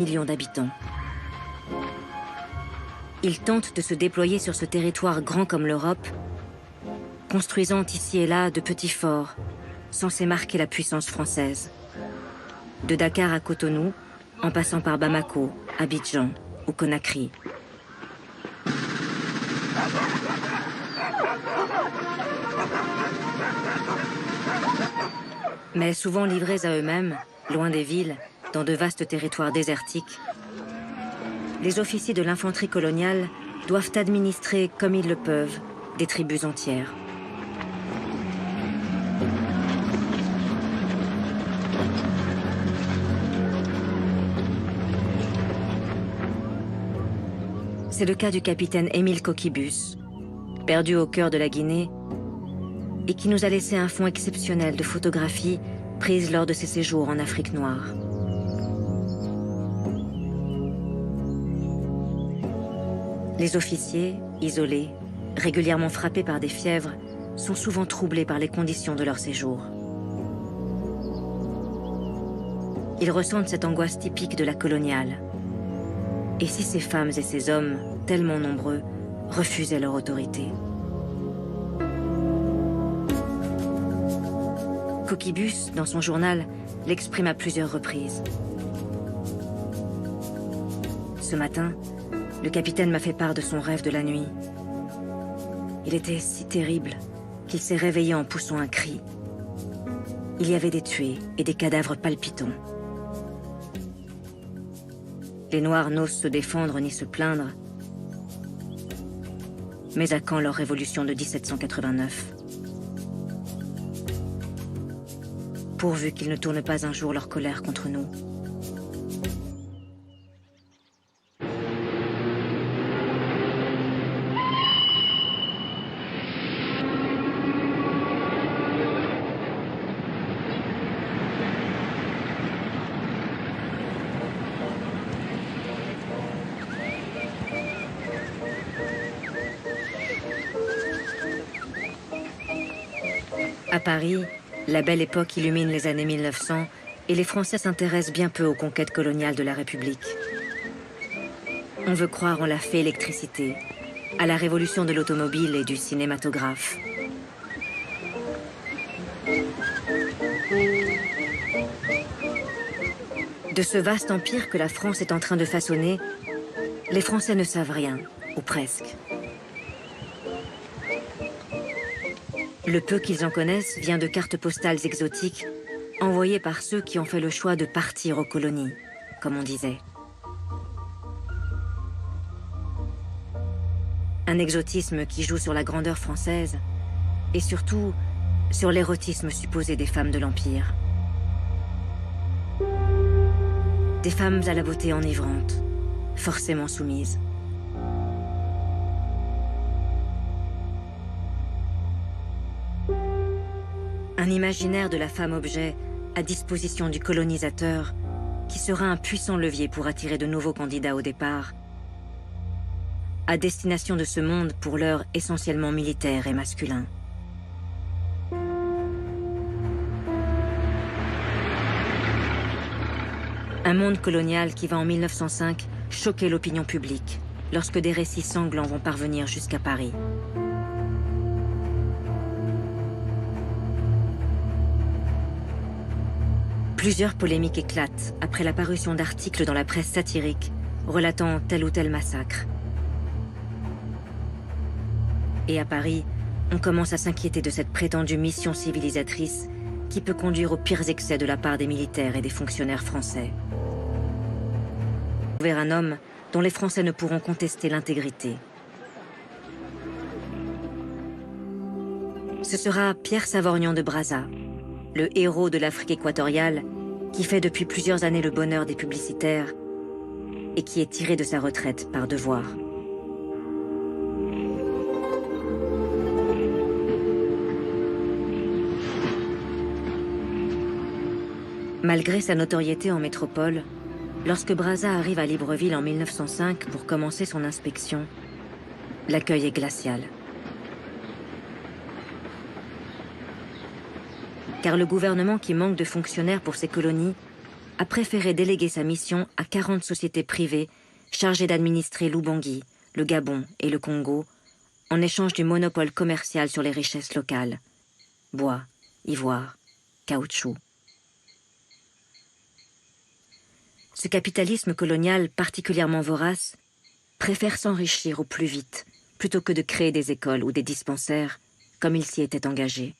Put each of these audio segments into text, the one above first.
millions d'habitants. Ils tentent de se déployer sur ce territoire grand comme l'Europe, construisant ici et là de petits forts, censés marquer la puissance française. De Dakar à Cotonou, en passant par Bamako, Abidjan ou Conakry. Mais souvent livrés à eux-mêmes, loin des villes, dans de vastes territoires désertiques, les officiers de l'infanterie coloniale doivent administrer, comme ils le peuvent, des tribus entières. C'est le cas du capitaine Émile Coquibus, perdu au cœur de la Guinée, et qui nous a laissé un fonds exceptionnel de photographies prises lors de ses séjours en Afrique noire. Les officiers, isolés, régulièrement frappés par des fièvres, sont souvent troublés par les conditions de leur séjour. Ils ressentent cette angoisse typique de la coloniale. Et si ces femmes et ces hommes, tellement nombreux, refusaient leur autorité? Coquibus, dans son journal, l'exprime à plusieurs reprises. Ce matin, le capitaine m'a fait part de son rêve de la nuit. Il était si terrible qu'il s'est réveillé en poussant un cri. Il y avait des tués et des cadavres palpitants. Les Noirs n'osent se défendre ni se plaindre. Mais à quand leur révolution de 1789? Pourvu qu'ils ne tournent pas un jour leur colère contre nous. À Paris, la belle époque illumine les années 1900 et les Français s'intéressent bien peu aux conquêtes coloniales de la République. On veut croire en la fée électricité, à la révolution de l'automobile et du cinématographe. De ce vaste empire que la France est en train de façonner, les Français ne savent rien, ou presque. Le peu qu'ils en connaissent vient de cartes postales exotiques envoyées par ceux qui ont fait le choix de partir aux colonies, comme on disait. Un exotisme qui joue sur la grandeur française et surtout sur l'érotisme supposé des femmes de l'Empire. Des femmes à la beauté enivrante, forcément soumises. Un imaginaire de la femme-objet à disposition du colonisateur qui sera un puissant levier pour attirer de nouveaux candidats au départ, à destination de ce monde pour l'heure essentiellement militaire et masculin. Un monde colonial qui va en 1905 choquer l'opinion publique lorsque des récits sanglants vont parvenir jusqu'à Paris. Plusieurs polémiques éclatent après la parution d'articles dans la presse satirique relatant tel ou tel massacre. Et à Paris, on commence à s'inquiéter de cette prétendue mission civilisatrice qui peut conduire aux pires excès de la part des militaires et des fonctionnaires français. Vers un homme dont les Français ne pourront contester l'intégrité. Ce sera Pierre Savorgnan de Brazza, le héros de l'Afrique équatoriale, qui fait depuis plusieurs années le bonheur des publicitaires et qui est tiré de sa retraite par devoir. Malgré sa notoriété en métropole, lorsque Brazza arrive à Libreville en 1905 pour commencer son inspection, l'accueil est glacial. Car le gouvernement qui manque de fonctionnaires pour ses colonies a préféré déléguer sa mission à 40 sociétés privées chargées d'administrer l'Oubangui, le Gabon et le Congo, en échange du monopole commercial sur les richesses locales, bois, ivoire, caoutchouc. Ce capitalisme colonial particulièrement vorace préfère s'enrichir au plus vite, plutôt que de créer des écoles ou des dispensaires, comme il s'y était engagé.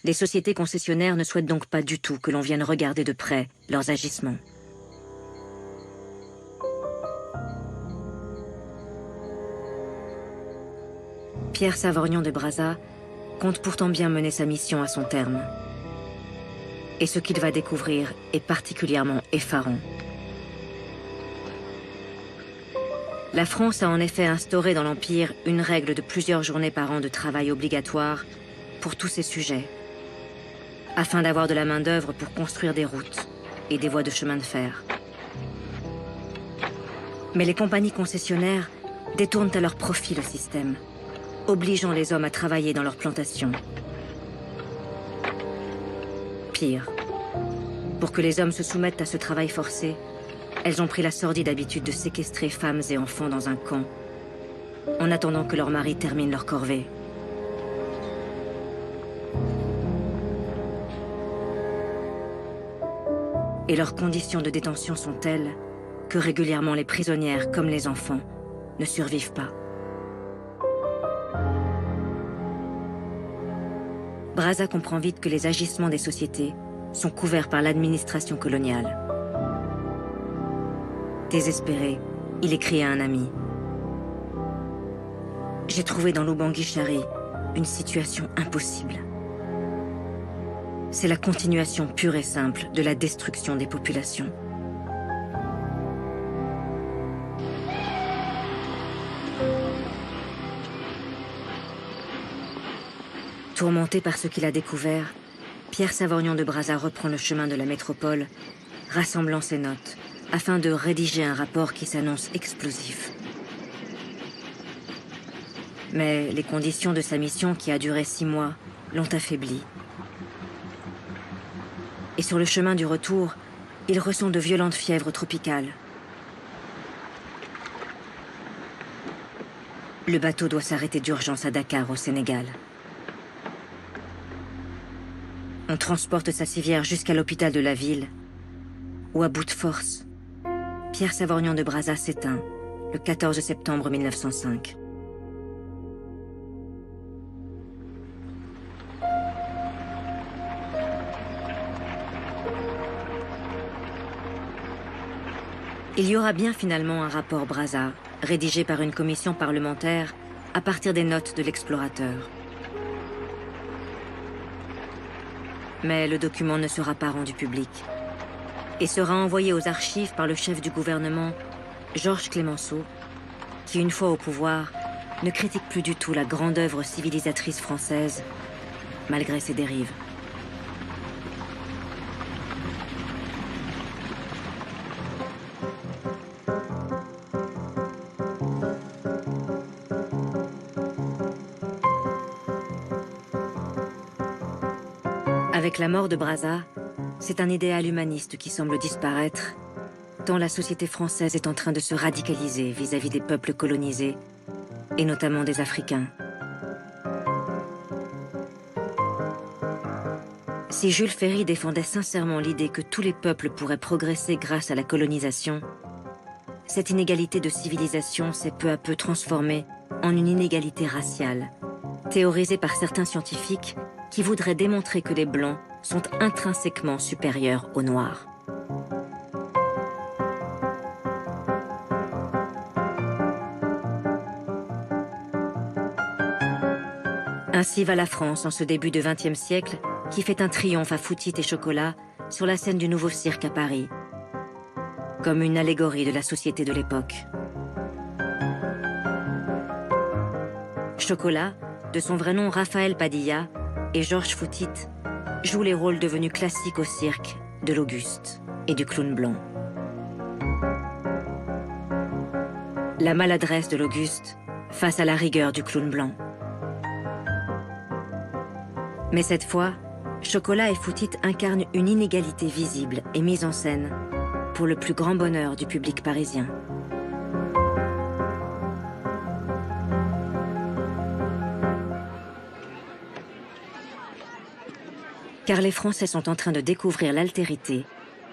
Les sociétés concessionnaires ne souhaitent donc pas du tout que l'on vienne regarder de près leurs agissements. Pierre Savorgnan de Brazza compte pourtant bien mener sa mission à son terme. Et ce qu'il va découvrir est particulièrement effarant. La France a en effet instauré dans l'Empire une règle de plusieurs journées par an de travail obligatoire pour tous ces sujets, afin d'avoir de la main-d'œuvre pour construire des routes et des voies de chemin de fer. Mais les compagnies concessionnaires détournent à leur profit le système, obligeant les hommes à travailler dans leurs plantations. Pire, pour que les hommes se soumettent à ce travail forcé, elles ont pris la sordide habitude de séquestrer femmes et enfants dans un camp, en attendant que leurs maris terminent leur corvée. Et leurs conditions de détention sont telles que régulièrement les prisonnières, comme les enfants, ne survivent pas. Brazza comprend vite que les agissements des sociétés sont couverts par l'administration coloniale. Désespéré, il écrit à un ami. « J'ai trouvé dans l'Oubangui-Chari une situation impossible. C'est la continuation pure et simple de la destruction des populations. » Tourmenté par ce qu'il a découvert, Pierre Savorgnan de Brazza reprend le chemin de la métropole, rassemblant ses notes, afin de rédiger un rapport qui s'annonce explosif. Mais les conditions de sa mission, qui a duré 6 mois, l'ont affaibli. Et sur le chemin du retour, il ressent de violentes fièvres tropicales. Le bateau doit s'arrêter d'urgence à Dakar, au Sénégal. On transporte sa civière jusqu'à l'hôpital de la ville, où à bout de force, Pierre Savorgnan de Brazza s'éteint le 14 septembre 1905. Il y aura bien finalement un rapport Brazza, rédigé par une commission parlementaire à partir des notes de l'explorateur. Mais le document ne sera pas rendu public et sera envoyé aux archives par le chef du gouvernement, Georges Clemenceau, qui, une fois au pouvoir, ne critique plus du tout la grande œuvre civilisatrice française, malgré ses dérives. Avec la mort de Brazza, c'est un idéal humaniste qui semble disparaître, tant la société française est en train de se radicaliser vis-à-vis des peuples colonisés, et notamment des Africains. Si Jules Ferry défendait sincèrement l'idée que tous les peuples pourraient progresser grâce à la colonisation, cette inégalité de civilisation s'est peu à peu transformée en une inégalité raciale, théorisée par certains scientifiques qui voudraient démontrer que les Blancs sont intrinsèquement supérieurs aux Noirs. Ainsi va la France en ce début de XXe siècle, qui fait un triomphe à Foutit et Chocolat sur la scène du Nouveau Cirque à Paris, comme une allégorie de la société de l'époque. Chocolat, de son vrai nom Raphaël Padilla, et Georges Foutit jouent les rôles devenus classiques au cirque de l'Auguste et du clown blanc. La maladresse de l'Auguste face à la rigueur du clown blanc. Mais cette fois, Chocolat et Foutit incarnent une inégalité visible et mise en scène pour le plus grand bonheur du public parisien. Car les Français sont en train de découvrir l'altérité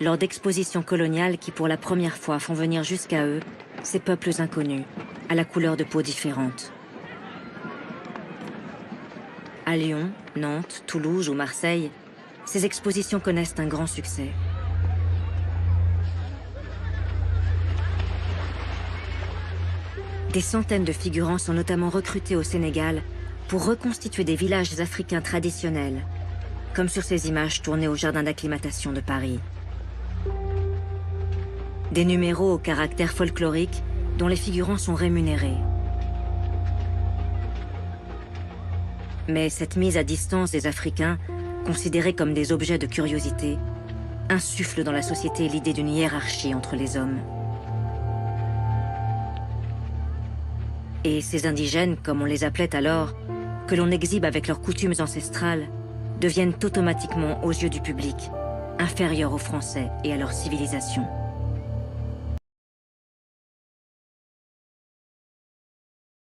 lors d'expositions coloniales qui pour la première fois font venir jusqu'à eux ces peuples inconnus, à la couleur de peau différente. À Lyon, Nantes, Toulouse ou Marseille, ces expositions connaissent un grand succès. Des centaines de figurants sont notamment recrutés au Sénégal pour reconstituer des villages africains traditionnels, comme sur ces images tournées au jardin d'acclimatation de Paris. Des numéros au caractère folklorique dont les figurants sont rémunérés. Mais cette mise à distance des Africains, considérés comme des objets de curiosité, insuffle dans la société l'idée d'une hiérarchie entre les hommes. Et ces indigènes, comme on les appelait alors, que l'on exhibe avec leurs coutumes ancestrales, deviennent automatiquement, aux yeux du public, inférieurs aux Français et à leur civilisation.